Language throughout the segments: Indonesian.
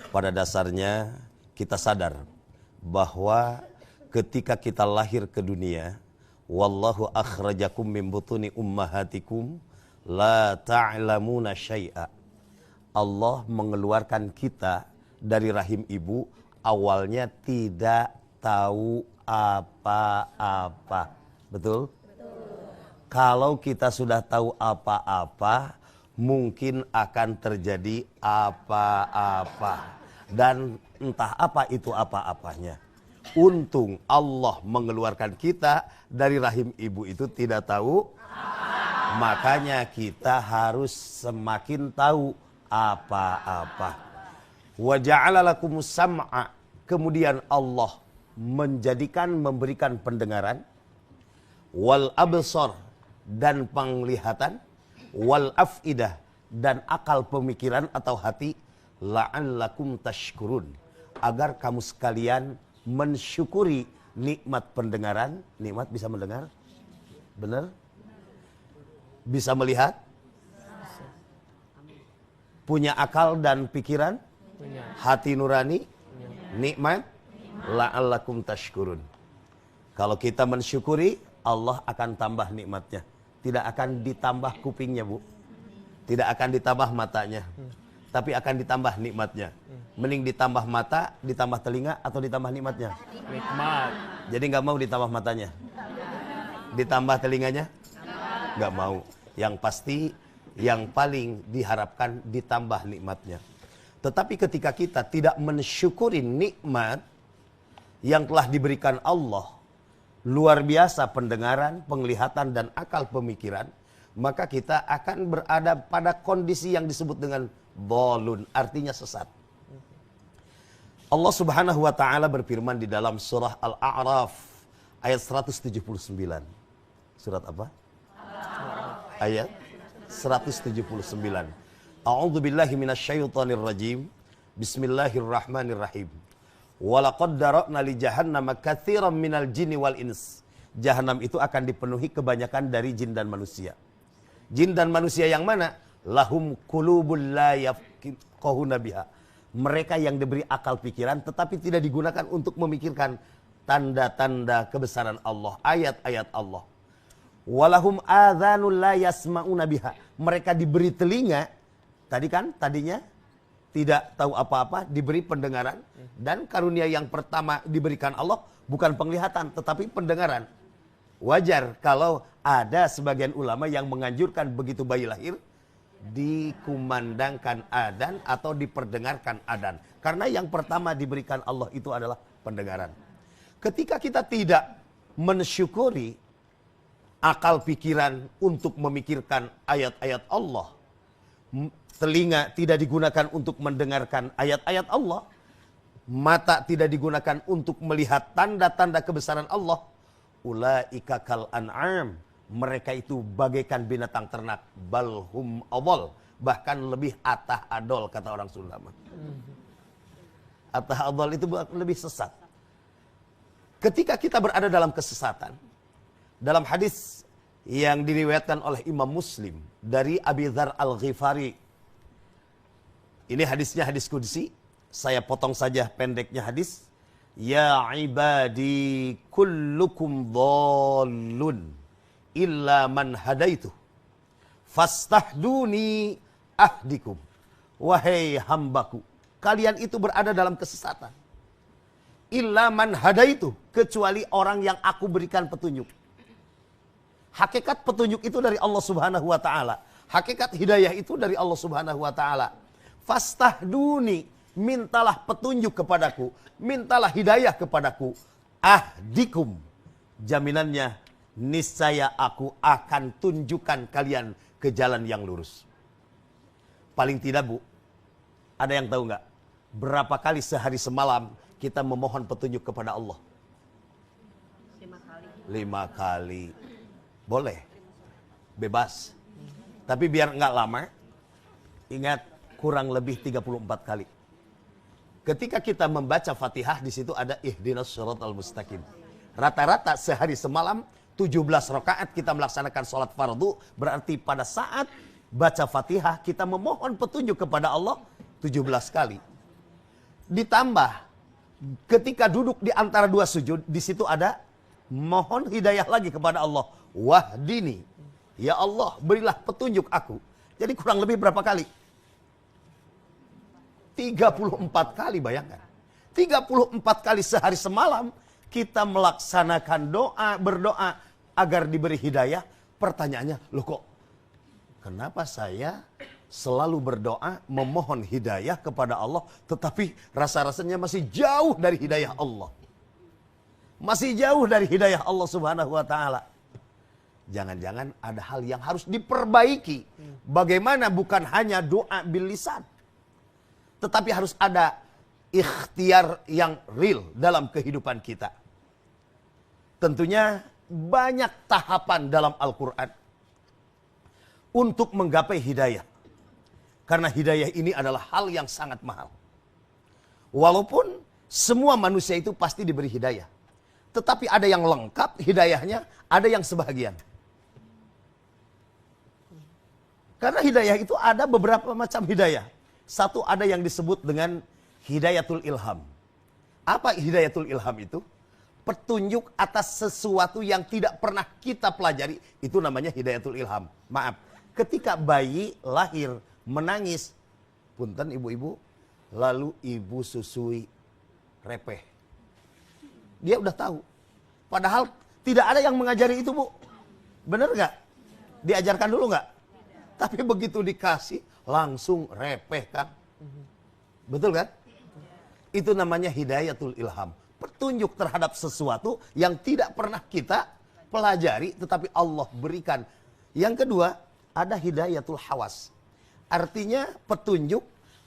Pada dasarnya kita sadar bahwa ketika kita lahir ke dunia, wallahu akhrajakum min butuni ummahatikum la ta'lamuna syai'a. Allah mengeluarkan kita dari rahim ibu, awalnya tidak tahu apa-apa. Betul? Kalau kita sudah tahu apa-apa, mungkin akan terjadi apa-apa. Dan entah apa itu apa-apanya. Untung Allah mengeluarkan kita dari rahim ibu itu tidak tahu. Makanya kita harus semakin tahu apa-apa. Wa ja'ala lakumus sam'a. Kemudian Allah memberikan pendengaran, wal absar, dan penglihatan, wal afidah, dan akal pemikiran atau hati, la'allakum tashkurun, agar kamu sekalian mensyukuri nikmat pendengaran. Nikmat bisa mendengar? Benar? Bisa melihat? Punya akal dan pikiran? Hati nurani? Nikmat? La'allakum tashkurun. Kalau kita mensyukuri, Allah akan tambah nikmatnya. Tidak akan ditambah kupingnya, Bu. Tidak akan ditambah matanya. Tapi akan ditambah nikmatnya. Mending ditambah mata, ditambah telinga, atau ditambah nikmatnya? Nikmat. Jadi nggak mau ditambah matanya? Ditambah telinganya? Nggak mau. Yang pasti, yang paling diharapkan ditambah nikmatnya. Tetapi ketika kita tidak mensyukuri nikmat yang telah diberikan Allah, luar biasa pendengaran, penglihatan, dan akal pemikiran, maka kita akan berada pada kondisi yang disebut dengan dhalun, artinya sesat. Allah Subhanahu wa taala berfirman di dalam surah Al-A'raf ayat 179. Surat apa? Ayat 179. A'udzubillahi minasyaitonir rajim. Bismillahirrahmanirrahim. Walaqad dara'na li jahannama katsiran minal jinni wal ins. Jahannam itu akan dipenuhi kebanyakan dari jin dan manusia. Jin dan manusia yang mana? Lahum qulubul la yafqahuna biha. Mereka yang diberi akal pikiran tetapi tidak digunakan untuk memikirkan tanda-tanda kebesaran Allah, ayat-ayat Allah. Walahum adzanul la yasma'una biha. Mereka diberi telinga, tadinya tidak tahu apa-apa, diberi pendengaran, dan karunia yang pertama diberikan Allah bukan penglihatan tetapi pendengaran. Wajar kalau ada sebagian ulama yang menganjurkan begitu bayi lahir dikumandangkan adzan atau diperdengarkan adzan. Karena yang pertama diberikan Allah itu adalah pendengaran. Ketika kita tidak mensyukuri akal pikiran untuk memikirkan ayat-ayat Allah, telinga tidak digunakan untuk mendengarkan ayat-ayat Allah, mata tidak digunakan untuk melihat tanda-tanda kebesaran Allah, ulaika kal an'am, mereka itu bagaikan binatang ternak, balhum adall, bahkan lebih atah adol, kata orang Sunda. Atah adol itu lebih sesat. Ketika kita berada dalam kesesatan, dalam hadis yang diriwayatkan oleh Imam Muslim dari Abi Dzar Al-Ghifari, ini hadisnya hadis qudsi, saya potong saja pendeknya hadis. Ya ibadi kullukum dhallun illa man hadaitu fastahduni ahdikum. Wahai hambaku, kalian itu berada dalam kesesatan. Illa man hadaitu, kecuali orang yang aku berikan petunjuk. Hakikat petunjuk itu dari Allah Subhanahu wa taala. Hakikat hidayah itu dari Allah Subhanahu wa taala. Fastahduni, mintalah petunjuk kepadaku, mintalah hidayah kepadaku. Ahdikum, jaminannya niscaya aku akan tunjukkan kalian ke jalan yang lurus. Paling tidak, Bu, ada yang tahu nggak berapa kali sehari semalam kita memohon petunjuk kepada Allah? 5 kali. Boleh, bebas. Tapi biar nggak lama, ingat kurang lebih 34 kali. Ketika kita membaca Fatihah, di situ ada ihdinas shiratal mustaqim. Rata-rata sehari semalam 17 rakaat kita melaksanakan sholat fardu, berarti pada saat baca Fatihah kita memohon petunjuk kepada Allah 17 kali. Ditambah ketika duduk di antara dua sujud, di situ ada mohon hidayah lagi kepada Allah. Wahdini, ya Allah berilah petunjuk aku. Jadi kurang lebih berapa kali? 34 kali, bayangkan. 34 kali sehari semalam kita melaksanakan doa, berdoa agar diberi hidayah. Pertanyaannya, loh kok kenapa saya selalu berdoa memohon hidayah kepada Allah, tetapi rasa-rasanya masih jauh dari hidayah Allah. Masih jauh dari hidayah Allah Subhanahu wa ta'ala. Jangan-jangan ada hal yang harus diperbaiki. Bagaimana bukan hanya doa bil lisan, tetapi harus ada ikhtiar yang real dalam kehidupan kita. Tentunya banyak tahapan dalam Al-Quran untuk menggapai hidayah. Karena hidayah ini adalah hal yang sangat mahal. Walaupun semua manusia itu pasti diberi hidayah, tetapi ada yang lengkap hidayahnya, ada yang sebahagian. Karena hidayah itu ada beberapa macam hidayah. Satu, ada yang disebut dengan hidayatul ilham. Apa hidayatul ilham itu? Petunjuk atas sesuatu yang tidak pernah kita pelajari. Itu namanya hidayatul ilham. Maaf, ketika bayi lahir menangis, punten ibu-ibu, lalu ibu susui repeh. Dia udah tahu. Padahal tidak ada yang mengajari itu, Bu. Bener nggak? Diajarkan dulu nggak? Tapi begitu dikasih, langsung repeh kan? Betul kan? Itu namanya hidayatul ilham. Petunjuk terhadap sesuatu yang tidak pernah kita pelajari, tetapi Allah berikan. Yang kedua, ada hidayatul hawas. Artinya petunjuk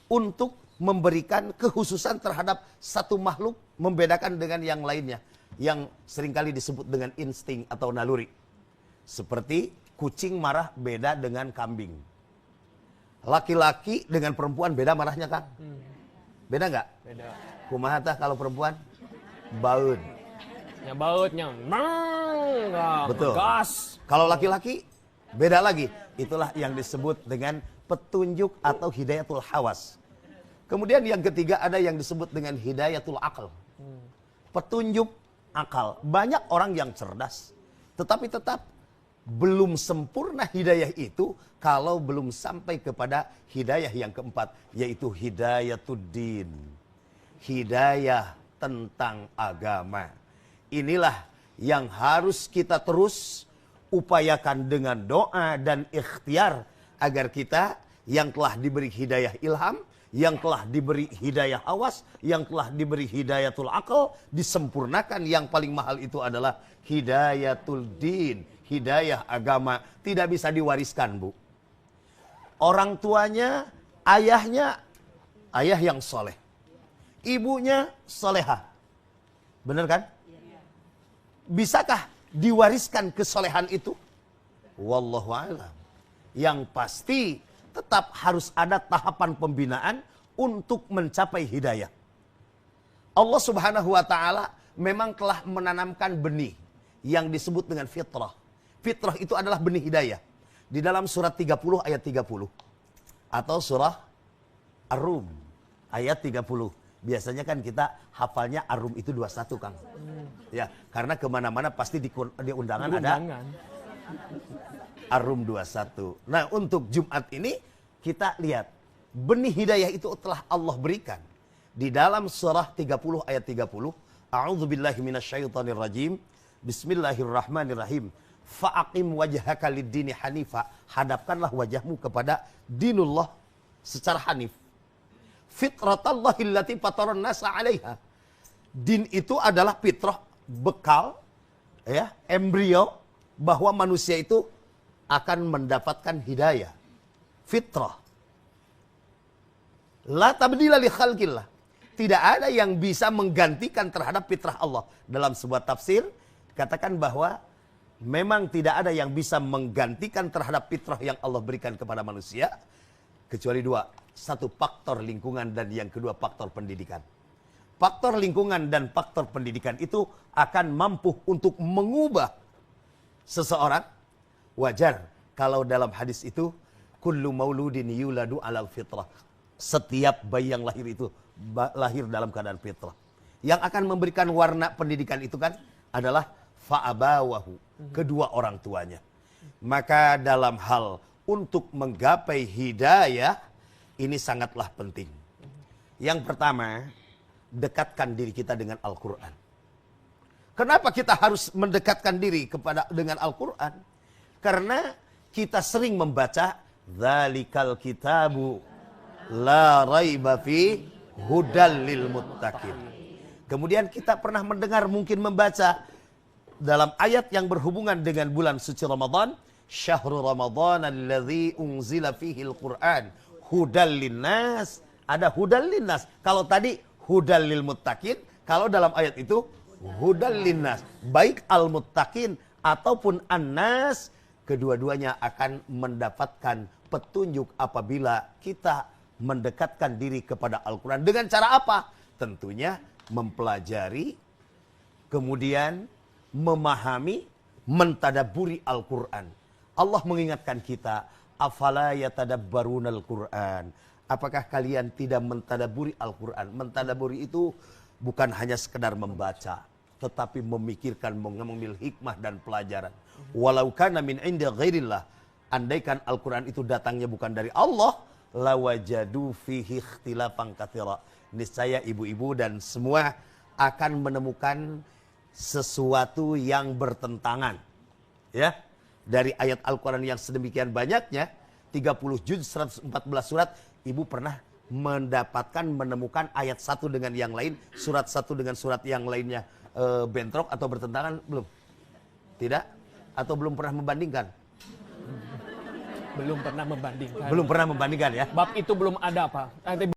untuk memberikan kekhususan terhadap satu makhluk, membedakan dengan yang lainnya. Yang seringkali disebut dengan insting atau naluri. Seperti kucing marah beda dengan kambing. Laki-laki dengan perempuan beda marahnya, Kang? Beda nggak? Beda. Kumaha tah kalau perempuan? Baut. Ya bautnya. Betul. Gas. Kalau laki-laki beda lagi. Itulah yang disebut dengan petunjuk atau hidayatul hawas. Kemudian yang ketiga ada yang disebut dengan hidayatul akal. Petunjuk akal. Banyak orang yang cerdas, tetapi tetap belum sempurna hidayah itu kalau belum sampai kepada hidayah yang keempat, yaitu hidayatuddin. Hidayah tentang agama. Inilah yang harus kita terus upayakan dengan doa dan ikhtiar agar kita yang telah diberi hidayah ilham, yang telah diberi hidayah awas, yang telah diberi hidayatul akal, disempurnakan. Yang paling mahal itu adalah hidayatul din, hidayah agama. Tidak bisa diwariskan, Bu. Orang tuanya, ayahnya, ayah yang soleh. Ibunya solehah. Benar kan? Bisakah diwariskan kesolehan itu? Wallahu a'lam. Yang pasti tetap harus ada tahapan pembinaan untuk mencapai hidayah. Allah Subhanahu wa ta'ala memang telah menanamkan benih yang disebut dengan fitrah. Fitrah itu adalah benih hidayah. Di dalam surat 30 ayat 30. Atau surah Ar-Rum ayat 30. Biasanya kan kita hafalnya Ar-Rum itu 21, Kang. Ya, karena kemana-mana pasti di undangan ada Ar-Rum 21. Nah, untuk Jumat ini kita lihat benih hidayah itu telah Allah berikan di dalam surah 30 ayat 30. A'udzubillahi minasyaitonir rajim. Bismillahirrahmanirrahim. Fa'aqim wajhaka lid-dini hanifa. Hadapkanlah wajahmu kepada dinullah secara hanif. Fitratallahi allati fataran nasa 'alaiha. Din itu adalah fitrah, bekal, ya, embrio bahwa manusia itu akan mendapatkan hidayah. Fitrah. La tabdila li khalqillah. Tidak ada yang bisa menggantikan terhadap fitrah Allah. Dalam sebuah tafsir katakan bahwa memang tidak ada yang bisa menggantikan terhadap fitrah yang Allah berikan kepada manusia kecuali dua. Satu, faktor lingkungan, dan yang kedua faktor pendidikan. Faktor lingkungan dan faktor pendidikan itu akan mampu untuk mengubah seseorang. Wajar kalau dalam hadis itu kullu mauludin yuladu alal fitrah. Setiap bayi yang lahir itu lahir dalam keadaan fitrah. Yang akan memberikan warna pendidikan itu kan adalah fa'abawahu, kedua orang tuanya. Maka dalam hal untuk menggapai hidayah, ini sangatlah penting. Yang pertama, dekatkan diri kita dengan Al-Quran. Kenapa kita harus mendekatkan diri dengan Al-Quran? Karena kita sering membaca Dzalikal kitabu la raiba fi hudal lil muttaqin. Kemudian kita pernah mendengar, mungkin membaca dalam ayat yang berhubungan dengan bulan suci Ramadan, Syahrul Ramadan alladzi unzila fihi al-Qur'an hudal linnas. Ada hudal linnas. Kalau tadi hudal lil muttaqin, kalau dalam ayat itu hudal linnas. Baik al-muttaqin ataupun an-nas, kedua-duanya akan mendapatkan petunjuk apabila kita mendekatkan diri kepada Al-Quran. Dengan cara apa? Tentunya mempelajari, kemudian memahami, mentadaburi Al-Quran. Allah mengingatkan kita, afala yatadabbarunal Quran. Apakah kalian tidak mentadaburi Al-Quran? Mentadaburi itu bukan hanya sekedar membaca, tetapi memikirkan, mengambil hikmah dan pelajaran. Walau kana min inda ghairillah, andaikan Al-Quran itu datangnya bukan dari Allah, lawajadu fihi ikhtilafan katsira. Niscaya ibu-ibu dan semua akan menemukan sesuatu yang bertentangan. Ya, dari ayat Al-Quran yang sedemikian banyaknya, 30 juz, 114 surat, ibu pernah menemukan ayat satu dengan yang lain, surat satu dengan surat yang lainnya bentrok atau bertentangan? Belum? Tidak? Atau belum pernah membandingkan? Belum pernah membandingkan. Belum pernah membandingkan ya? Bab itu belum ada, Pak. Nanti